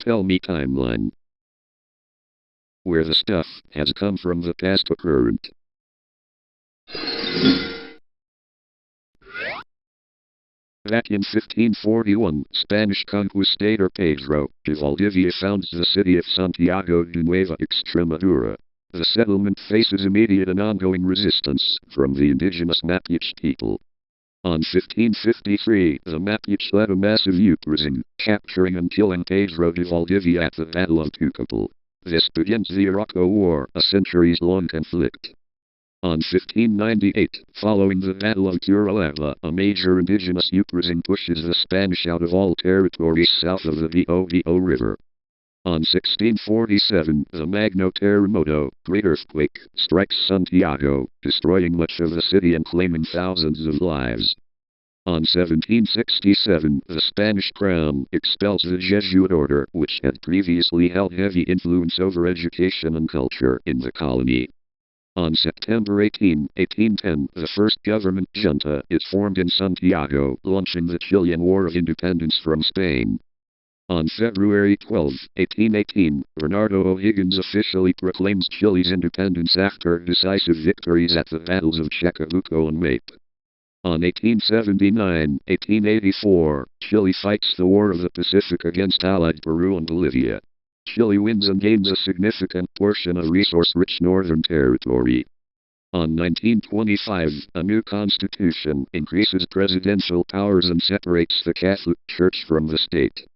Tell me timeline. Where the stuff has come from the past to current. Back in 1541, Spanish conquistador Pedro de Valdivia founds the city of Santiago de Nueva Extremadura. The settlement faces immediate and ongoing resistance from the indigenous Mapuche people. On 1553, the Mapuche led a massive uprising, capturing and killing Pedro de Valdivia at the Battle of Tucapel. This begins the Arauco War, a centuries-long conflict. On 1598, following the Battle of Curalaba, a major indigenous uprising pushes the Spanish out of all territories south of the Biobío River. On 1647, the Magno Terremoto, Great Earthquake, strikes Santiago, destroying much of the city and claiming thousands of lives. On 1767, the Spanish crown expels the Jesuit order, which had previously held heavy influence over education and culture in the colony. On September 18, 1810, the first government junta is formed in Santiago, launching the Chilean War of Independence from Spain. On February 12, 1818, Bernardo O'Higgins officially proclaims Chile's independence after decisive victories at the battles of Chacabuco and Mape. On 1879-1884, Chile fights the War of the Pacific against allied Peru and Bolivia. Chile wins and gains a significant portion of resource-rich northern territory. On 1925, a new constitution increases presidential powers and separates the Catholic Church from the state.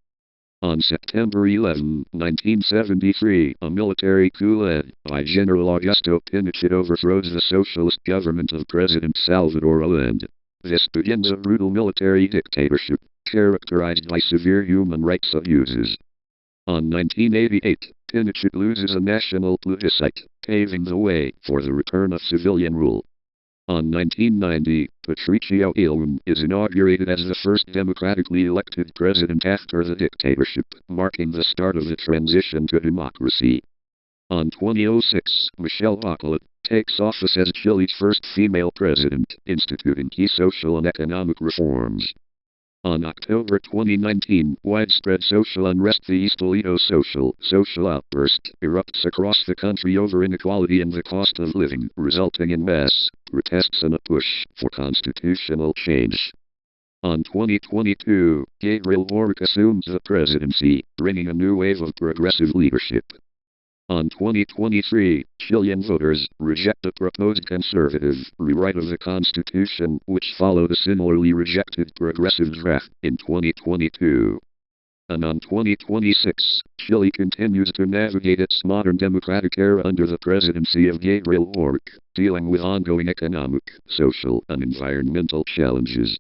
On September 11, 1973, a military coup led by General Augusto Pinochet overthrows the socialist government of President Salvador Allende. This begins a brutal military dictatorship, characterized by severe human rights abuses. On 1988, Pinochet loses a national plebiscite, paving the way for the return of civilian rule. On 1990, Patricio Aylwin is inaugurated as the first democratically elected president after the dictatorship, marking the start of the transition to democracy. On 2006, Michelle Bachelet takes office as Chile's first female president, instituting key social and economic reforms. On October 2019, widespread social unrest, the East Toledo social outburst, erupts across the country over inequality and the cost of living, resulting in mass protests and a push for constitutional change. On 2022, Gabriel Boric assumes the presidency, bringing a new wave of progressive leadership. On 2023, Chilean voters reject the proposed conservative rewrite of the Constitution, which followed a similarly rejected progressive draft in 2022. And on 2026, Chile continues to navigate its modern democratic era under the presidency of Gabriel Boric, dealing with ongoing economic, social, and environmental challenges.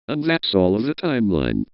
And that's all of the timeline.